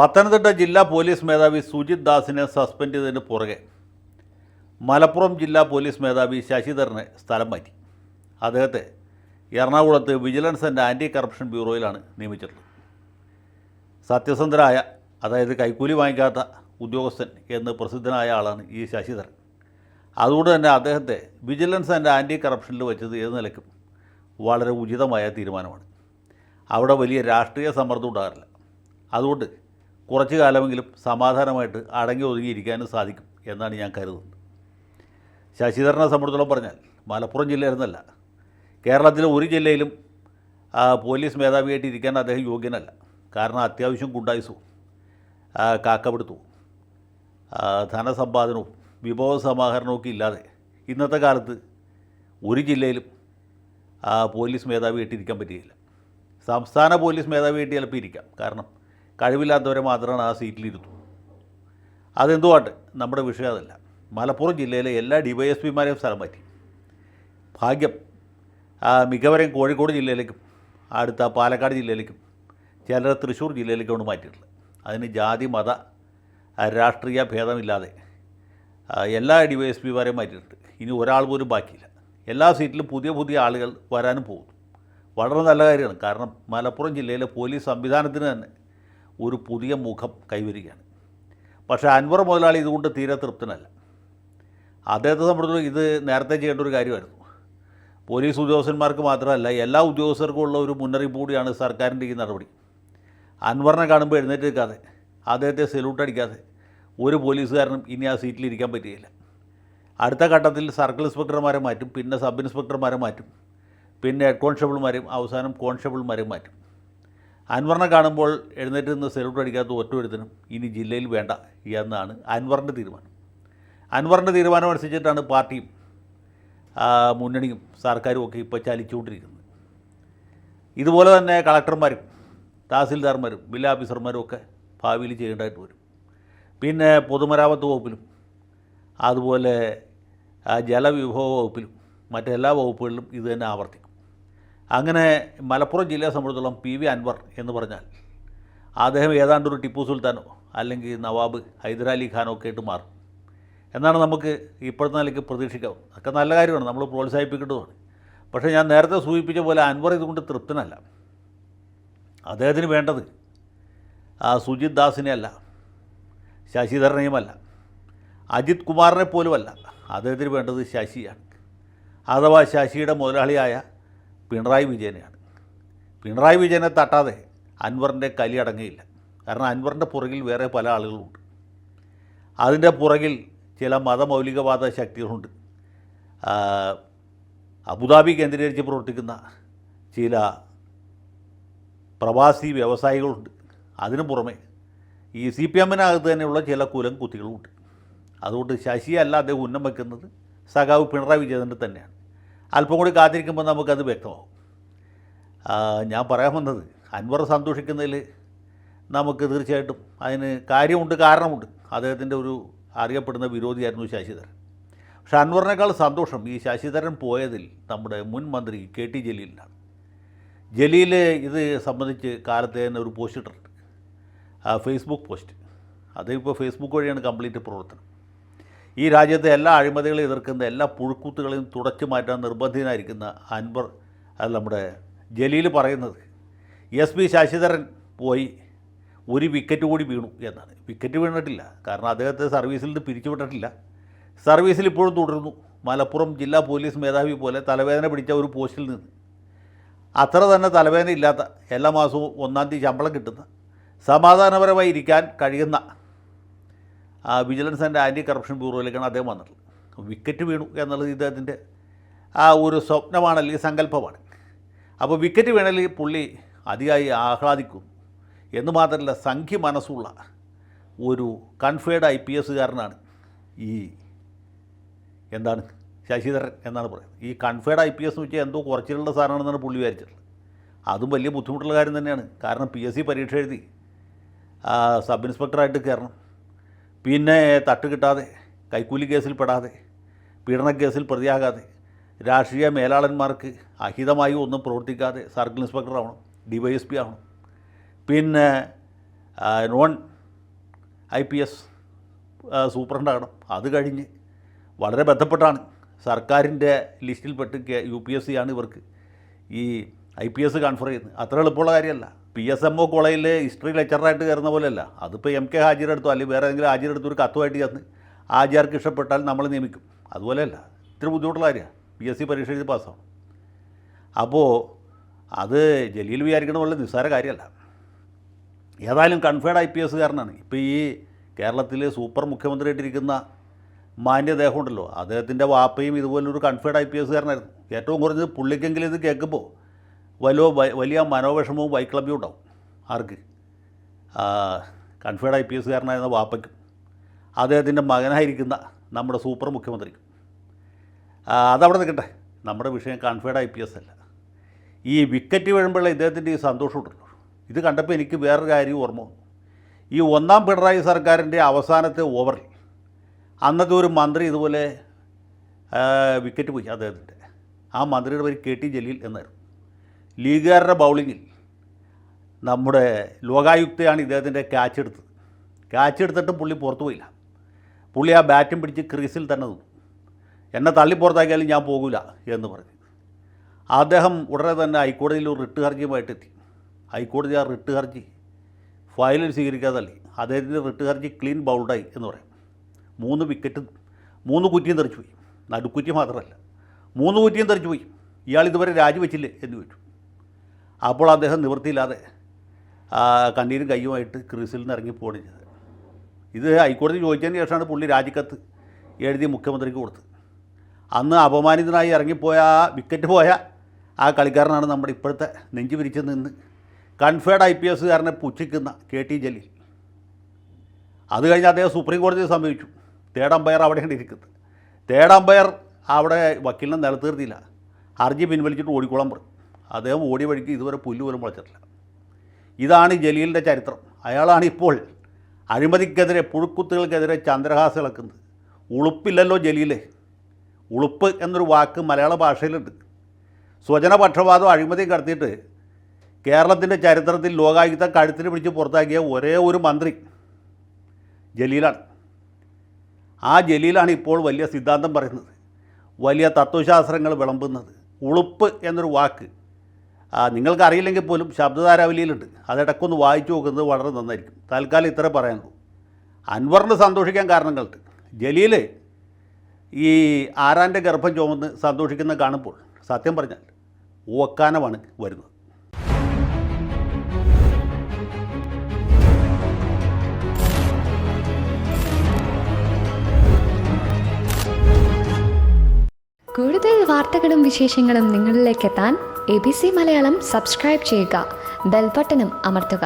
പത്തനംതിട്ട ജില്ലാ പോലീസ് മേധാവി സുജിത് ദാസിനെ സസ്പെൻഡ് ചെയ്തതിന് പുറകെ മലപ്പുറം ജില്ലാ പോലീസ് മേധാവി ശശിധരനെ സ്ഥലം മാറ്റി. അദ്ദേഹത്തെ എറണാകുളത്ത് വിജിലൻസ് ആൻഡ് ആൻറ്റി കറപ്ഷൻ ബ്യൂറോയിലാണ് നിയമിച്ചിട്ടുള്ളത്. സത്യസന്ധരായ, അതായത് കൈക്കൂലി വാങ്ങിക്കാത്ത ഉദ്യോഗസ്ഥൻ എന്ന് പ്രസിദ്ധനായ ആളാണ് ഈ ശശിധരൻ. അതുകൊണ്ട് തന്നെ അദ്ദേഹത്തെ വിജിലൻസ് ആൻഡ് ആൻറ്റി കറപ്ഷനിൽ വെച്ചത് ഏത് നിലയ്ക്കും വളരെ ഉചിതമായ തീരുമാനമാണ്. അവിടെ വലിയ രാഷ്ട്രീയ സമ്മർദ്ദം ഉണ്ടാകാറില്ല. അതുകൊണ്ട് കുറച്ചു കാലമെങ്കിലും സമാധാനമായിട്ട് അടങ്ങി ഒതുങ്ങിയിരിക്കാനും സാധിക്കും എന്നാണ് ഞാൻ കരുതുന്നത്. ശശിധരനെ സംബന്ധിച്ചോളം പറഞ്ഞാൽ മലപ്പുറം ജില്ലയിലെന്നല്ല, കേരളത്തിലെ ഒരു ജില്ലയിലും പോലീസ് മേധാവിയായിട്ട് ഇരിക്കാൻ അദ്ദേഹം യോഗ്യനല്ല. കാരണം അത്യാവശ്യം ഗുണ്ടായുസവും കാക്കപിടുത്തവും ധനസമ്പാദനവും വിഭവ സമാഹരണമൊക്കെ ഇല്ലാതെ ഇന്നത്തെ കാലത്ത് ഒരു ജില്ലയിലും പോലീസ് മേധാവിയായിട്ട് ഇരിക്കാൻ പറ്റുകയില്ല. സംസ്ഥാന പോലീസ് മേധാവിയായിട്ട് ചിലപ്പോൾ ഇരിക്കാം, കാരണം കഴിവില്ലാത്തവരെ മാത്രമാണ് ആ സീറ്റിലിരുത്തു. അതെന്തുവാട്ടെ, നമ്മുടെ വിഷയം അതല്ല. മലപ്പുറം ജില്ലയിലെ എല്ലാ DYSPമാരെയും സ്ഥലം മാറ്റി. ഭാഗ്യം മിക്കവരെയും കോഴിക്കോട് ജില്ലയിലേക്കും അടുത്ത പാലക്കാട് ജില്ലയിലേക്കും ചിലർ തൃശ്ശൂർ ജില്ലയിലേക്കാണ് മാറ്റിയിട്ടുള്ളത്. അതിന് ജാതി മത രാഷ്ട്രീയ ഭേദമില്ലാതെ എല്ലാ DYSPമാരെയും മാറ്റിയിട്ടുണ്ട്. ഇനി ഒരാൾ പോലും ബാക്കിയില്ല. എല്ലാ സീറ്റിലും പുതിയ പുതിയ ആളുകൾ വരാനും പോകുന്നു. വളരെ നല്ല കാര്യമാണ്. കാരണം മലപ്പുറം ജില്ലയിലെ പോലീസ് സംവിധാനത്തിന് തന്നെ ഒരു പുതിയ മുഖം കൈവരികയാണ്. പക്ഷേ അൻവർ മുതലാളി ഇതുകൊണ്ട് തീരെ തൃപ്തനല്ല. അദ്ദേഹത്തെ സംബന്ധിച്ചിടത്തോളം ഇത് നേരത്തെ ചെയ്യേണ്ട ഒരു കാര്യമായിരുന്നു. പോലീസ് ഉദ്യോഗസ്ഥന്മാർക്ക് മാത്രമല്ല, എല്ലാ ഉദ്യോഗസ്ഥർക്കും ഉള്ള ഒരു മുന്നറിയിപ്പ് കൂടിയാണ് സർക്കാരിൻ്റെ ഈ നടപടി. അൻവറിനെ കാണുമ്പോൾ എഴുന്നേറ്റ് നിൽക്കാതെ, അദ്ദേഹത്തെ സല്യൂട്ട് അടിക്കാതെ ഒരു പോലീസുകാരനും ഇനി ആ സീറ്റിലിരിക്കാൻ പറ്റുകയില്ല. അടുത്ത ഘട്ടത്തിൽ സർക്കിൾ ഇൻസ്പെക്ടർമാരെ മാറ്റും, പിന്നെ സബ് ഇൻസ്പെക്ടർമാരെ മാറ്റും, പിന്നെ ഹെഡ് കോൺസ്റ്റബിൾമാരെയും അവസാനം കോൺസ്റ്റബിൾമാരെയും മാറ്റും. അൻവറിനെ കാണുമ്പോൾ എഴുന്നേറ്റ് നിന്ന് സല്യൂട്ട് അടിക്കാത്ത ഒറ്റൊരുത്തനും ഇനി ജില്ലയിൽ വേണ്ട എന്നാണ് അൻവറിൻ്റെ തീരുമാനം. അൻവറിൻ്റെ തീരുമാനം അനുസരിച്ചിട്ടാണ് പാർട്ടിയും മുന്നണിയും സർക്കാരും ഒക്കെ ഇപ്പോൾ ചലിച്ചുകൊണ്ടിരിക്കുന്നത്. ഇതുപോലെ തന്നെ കളക്ടർമാരും തഹസിൽദാർമാരും ബിൽ ഓഫീസർമാരും ഒക്കെ ഭാവിയിൽ ചെയ്യേണ്ടതായിട്ട് വരും. പിന്നെ പൊതുമരാമത്ത് വകുപ്പിലും അതുപോലെ ജലവിഭവ വകുപ്പിലും മറ്റെല്ലാ വകുപ്പുകളിലും ഇത് തന്നെ ആവർത്തിക്കും. അങ്ങനെ മലപ്പുറം ജില്ലയെ സംബന്ധിച്ചിടത്തോളം PV അൻവർ എന്ന് പറഞ്ഞാൽ അദ്ദേഹം ഏതാണ്ടൊരു ടിപ്പു സുൽത്താനോ അല്ലെങ്കിൽ നവാബ് ഹൈദരാലി ഖാനോ ഒക്കെ ആയിട്ട് മാറും എന്നാണ് നമുക്ക് ഇപ്പോഴത്തെ നിലയ്ക്ക് പ്രതീക്ഷിക്കാവുന്നത്. അതൊക്കെ നല്ല കാര്യമാണ്, നമ്മൾ പ്രോത്സാഹിപ്പിക്കേണ്ടതുമാണ്. പക്ഷേ ഞാൻ നേരത്തെ സൂചിപ്പിച്ച പോലെ അൻവർ ഇതുകൊണ്ട് തൃപ്തനല്ല. അദ്ദേഹത്തിന് വേണ്ടത് സുജിത് ദാസിനെ അല്ല, ശശിധരനെയുമല്ല, അജിത് കുമാറിനെ പോലുമല്ല. അദ്ദേഹത്തിന് വേണ്ടത് ശശിയാണ്, അഥവാ ശശിയുടെ മുതലാളിയായ പിണറായി വിജയനെയാണ്. പിണറായി വിജയനെ തട്ടാതെ അൻവറിൻ്റെ കലി അടങ്ങുകയില്ല. കാരണം അൻവറിൻ്റെ പുറകിൽ വേറെ പല ആളുകളുമുണ്ട്. അതിൻ്റെ പുറകിൽ ചില മതമൗലികവാദ ശക്തികളുണ്ട്. അബുദാബി കേന്ദ്രീകരിച്ച് പ്രവർത്തിക്കുന്ന ചില പ്രവാസി വ്യവസായികളുണ്ട്. അതിനു പുറമെ ഈ CPMനകത്ത് തന്നെയുള്ള ചില കുലം കുത്തികളുമുണ്ട്. അതുകൊണ്ട് ശശിയല്ല അദ്ദേഹം ഉന്നം വയ്ക്കുന്നത്, സഖാവ് പിണറായി വിജയൻ്റെ തന്നെയാണ്. അല്പം കൂടി കാത്തിരിക്കുമ്പോൾ നമുക്കത് വ്യക്തമാവും. ഞാൻ പറയാൻ വന്നത്, അൻവർ സന്തോഷിക്കുന്നതിൽ നമുക്ക് തീർച്ചയായിട്ടും അതിന് കാര്യമുണ്ട്, കാരണമുണ്ട്. അദ്ദേഹത്തിൻ്റെ ഒരു അറിയപ്പെടുന്ന വിരോധിയായിരുന്നു ശശിധരൻ. പക്ഷെ അൻവറിനേക്കാൾ സന്തോഷം ഈ ശശിധരൻ പോയതിൽ നമ്മുടെ മുൻ മന്ത്രി KT ജലീലിനാണ്. ജലീൽ ഇത് സംബന്ധിച്ച് കാലത്തെ തന്നെ ഒരു പോസ്റ്റ് ഇട്ടിട്ടുണ്ട്, ഫേസ്ബുക്ക് പോസ്റ്റ്. അതിപ്പോൾ ഫേസ്ബുക്ക് വഴിയാണ് കംപ്ലീറ്റ് പ്രവർത്തനം. ഈ രാജ്യത്തെ എല്ലാ അഴിമതികളെയും എതിർക്കുന്ന, എല്ലാ പുഴുക്കുത്തുകളെയും തുടച്ചു മാറ്റാൻ നിർബന്ധിതനായിരിക്കുന്ന അൻവർ, അത് നമ്മുടെ ജലീൽ പറയുന്നത് SP ശശിധരൻ പോയി ഒരു വിക്കറ്റ് കൂടി വീണു എന്നാണ്. വിക്കറ്റ് വീണിട്ടില്ല, കാരണം അദ്ദേഹത്തെ സർവീസിൽ നിന്ന് പിരിച്ചുവിട്ടിട്ടില്ല. സർവീസിൽ ഇപ്പോഴും തുടരുന്നു. മലപ്പുറം ജില്ലാ പോലീസ് മേധാവി പോലെ തലവേദന പിടിച്ച ഒരു പോസ്റ്റിൽ നിന്ന് അത്ര തന്നെ തലവേദന ഇല്ലാത്ത, എല്ലാ മാസവും 1-ാം തീയതി ശമ്പളം കിട്ടുന്ന, സമാധാനപരമായി ഇരിക്കാൻ കഴിയുന്ന വിജിലൻസ് ആൻഡ് ആൻറ്റി കറപ്ഷൻ ബ്യൂറോയിലേക്കാണ് അദ്ദേഹം വന്നിട്ടുള്ളത്. വിക്കറ്റ് വീണു എന്നുള്ളത് ഇദ്ദേഹത്തിൻ്റെ ഒരു സ്വപ്നമാണ്, അല്ലെങ്കിൽ സങ്കല്പമാണ്. അപ്പോൾ വിക്കറ്റ് വീണാൽ പുള്ളി അതിയായി ആഹ്ലാദിക്കും എന്ന് മാത്രമല്ല, സംഖ്യ മനസ്സുള്ള ഒരു കൺഫേർഡ് IPSകാരനാണ് ഈ എന്താണ് ശശിധരൻ എന്നാണ് പറയുന്നത്. ഈ കൺഫേർഡ് IPS എന്ന് വെച്ചാൽ എന്തോ കുറച്ചിലുള്ള സാധനമാണെന്നാണ് പുള്ളി വിചാരിച്ചിട്ടുള്ളത്. അതും വലിയ ബുദ്ധിമുട്ടുള്ള കാര്യം തന്നെയാണ്. കാരണം PSC പരീക്ഷ എഴുതി സബ് ഇൻസ്പെക്ടറായിട്ട് കയറണം, പിന്നെ തട്ട് കിട്ടാതെ, കൈക്കൂലി കേസിൽ പെടാതെ, പീഡനക്കേസിൽ പ്രതിയാകാതെ, രാഷ്ട്രീയ മേലാളന്മാർക്ക് അഹിതമായി ഒന്നും പ്രവർത്തിക്കാതെ സർക്കിൾ ഇൻസ്പെക്ടർ ആവണം, DYSP ആവണം, പിന്നെ നോൺ IPS സൂപ്രണ്ടാകണം. അത് കഴിഞ്ഞ് വളരെ ബന്ധപ്പെട്ടാണ് സർക്കാരിൻ്റെ ലിസ്റ്റിൽപ്പെട്ട് UPSC ആണ് ഇവർക്ക് ഈ IPS കൺഫർ ചെയ്യുന്നത്. അത്ര എളുപ്പമുള്ള കാര്യമല്ല. PSMO കോളേജിൽ ഹിസ്റ്ററി ലെക്ചറായിട്ട് കയറുന്ന പോലെയല്ല. അതിപ്പോൾ MK ഹാജിയുടെ അടുത്തോ അല്ലെങ്കിൽ വേറെ ഏതെങ്കിലും ഹാജിയുടെ അടുത്ത് ഒരു കത്തുമായിട്ട് ചെന്ന് ഹാജിയാർക്ക് ഇഷ്ടപ്പെട്ടാൽ നമ്മൾ നിയമിക്കും. അതുപോലെയല്ല, ഇത്തിരി ബുദ്ധിമുട്ടുള്ള കാര്യമാണ്. PSC പരീക്ഷ എഴുതി പാസ്സാവും. അപ്പോൾ അത് ജലീൽ വിചാരിക്കണ പോലെ നിസ്സാര കാര്യമല്ല. ഏതായാലും കൺഫേർഡ് IPS കാരനാണ്. ഇപ്പോൾ ഈ കേരളത്തിൽ സൂപ്പർ മുഖ്യമന്ത്രിയായിട്ടിരിക്കുന്ന മാന്യദേഹം ഉണ്ടല്ലോ, അദ്ദേഹത്തിൻ്റെ വാപ്പയും ഇതുപോലൊരു കൺഫേർഡ് IPS കാരനായിരുന്നു. ഏറ്റവും കുറഞ്ഞത് പുള്ളിക്കെങ്കിലും ഇത് കേൾക്കുമ്പോൾ വലിയ മനോവിഷമവും വൈക്ലഭ്യവും ഉണ്ടാവും. ആർക്ക്? കൺഫേർഡ് IPS കാരനായിരുന്ന വാപ്പയ്ക്കും അദ്ദേഹത്തിൻ്റെ മകനായിരിക്കുന്ന നമ്മുടെ സൂപ്പർ മുഖ്യമന്ത്രിക്കും. അതവിടെ നിൽക്കട്ടെ. നമ്മുടെ വിഷയം കൺഫേർഡ് IPS അല്ല. ഈ വിക്കറ്റ് വീഴുമ്പോഴുള്ള ഇദ്ദേഹത്തിൻ്റെ ഈ സന്തോഷമുണ്ടല്ലോ, ഇത് കണ്ടപ്പോൾ എനിക്ക് വേറൊരു കാര്യം ഓർമ്മ വന്നു. ഈ ഒന്നാം പിണറായി സർക്കാരിൻ്റെ അവസാനത്തെ ഓവറിൽ അന്നത്തെ ഒരു മന്ത്രി ഇതുപോലെ വിക്കറ്റ് പോയി അദ്ദേഹത്തിൻ്റെ. ആ മന്ത്രിയുടെ പേര് KT ജലീൽ എന്നായിരുന്നു. ലീഗുകാരുടെ ബൗളിങ്ങിൽ നമ്മുടെ ലോകായുക്തയാണ് ഇദ്ദേഹത്തിൻ്റെ ക്യാച്ച് എടുത്തിട്ടും പുള്ളി പുറത്തു പോയില്ല. പുള്ളി ആ ബാറ്റും പിടിച്ച് ക്രീസിൽ തന്നെ നിന്നു. എന്നെ തള്ളി പുറത്താക്കിയാലും ഞാൻ പോകില്ല എന്ന് പറഞ്ഞു. അദ്ദേഹം ഉടനെ തന്നെ ഹൈക്കോടതിയിൽ ഒരു റിട്ട് ഹർജിയുമായിട്ടെത്തി. ഹൈക്കോടതി ആ റിട്ട് ഹർജി ഫയലിൽ സ്വീകരിക്കാതെ തള്ളി. അദ്ദേഹത്തിൻ്റെ റിട്ട് ഹർജി ക്ലീൻ ബൗൾഡായി എന്ന് പറയും. 3 വിക്കറ്റും 3 കുറ്റിയും തെറിച്ചു പോയി. നടുക്കുറ്റി മാത്രമല്ല, 3 കുറ്റിയും തെറിച്ചു പോയി. ഇയാൾ ഇതുവരെ രാജിവെച്ചില്ലേ എന്ന് ചോദിച്ചു. അപ്പോൾ അദ്ദേഹം നിവൃത്തിയില്ലാതെ കണ്ണീരും കയ്യുമായിട്ട് ക്രീസിൽ നിന്ന് ഇറങ്ങി പോവുകയാണ് ചെയ്തത്. ഇത് ഹൈക്കോടതി ചോദിച്ചതിന് ശേഷമാണ് പുള്ളി രാജിക്കത്ത് എഴുതി മുഖ്യമന്ത്രിക്ക് കൊടുത്തത്. അന്ന് അപമാനിതനായി ഇറങ്ങിപ്പോയ വിക്കറ്റ് പോയ ആ കളിക്കാരനാണ് നമ്മുടെ ഇപ്പോഴത്തെ നെഞ്ചു വിരിച്ച് നിന്ന് കൺഫേർഡ് IPS കാരനെ പുച്ഛിക്കുന്ന KT ജലീൽ. അത് കഴിഞ്ഞ് അദ്ദേഹം സുപ്രീം കോടതിയെ സമീപിച്ചു. തേർഡ് അമ്പയർ അവിടെയാണ് ഇരിക്കുന്നത്. തേർഡ് അമ്പയർ അവിടെ വക്കീലിനെ നിലനിർത്തിയില്ല. ഹർജി പിൻവലിച്ചിട്ട് ഓടിക്കോളാൻ പറയും. അദ്ദേഹം ഓടി വഴിക്ക് ഇതുവരെ പുല്ല് പോലും മുളച്ചിട്ടില്ല. ഇതാണ് ജലീലിൻ്റെ ചരിത്രം. അയാളാണ് ഇപ്പോൾ അഴിമതിക്കെതിരെ, പുഴുക്കുത്തുകൾക്കെതിരെ ചന്ദ്രഹാസ് ഇളക്കുന്നത്. ഉളുപ്പില്ലല്ലോ ജലീലെ. ഉളുപ്പ് എന്നൊരു വാക്ക് മലയാള ഭാഷയിലുണ്ട്. സ്വജനപക്ഷപാതം അഴിമതിയും കടത്തിയിട്ട് കേരളത്തിൻ്റെ ചരിത്രത്തിൽ ലോകായുക്ത കഴുത്തിന് പിടിച്ച് പുറത്താക്കിയ ഒരേ ഒരു മന്ത്രി ജലീലാണ്. ആ ജലീലാണ് ഇപ്പോൾ വലിയ സിദ്ധാന്തം പറയുന്നത്, വലിയ തത്വശാസ്ത്രങ്ങൾ വിളമ്പുന്നത്. ഉളുപ്പ് എന്നൊരു വാക്ക് നിങ്ങൾക്കറിയില്ലെങ്കിൽ പോലും ശബ്ദധാരാവലിയിലുണ്ട്. അതിടക്കൊന്ന് വായിച്ചു നോക്കുന്നത് വളരെ നന്നായിരിക്കും. തൽക്കാലം ഇത്ര പറയാനുള്ളൂ. അൻവറിന് സന്തോഷിക്കാൻ കാരണങ്ങളുണ്ട്. ജലീൽ ഈ ആരാൻ്റെ ഗർഭം ചുമന്ന് സന്തോഷിക്കുന്ന കാണുമ്പോൾ സത്യം പറഞ്ഞാൽ ഓക്കാനമാണ് വരുന്നത്. കൂടുതൽ വാർത്തകളും വിശേഷങ്ങളും നിങ്ങളിലേക്ക് എത്താൻ ABC മലയാളം സബ്സ്ക്രൈബ് ചെയ്യുക, ബെൽ ബട്ടണും അമർത്തുക.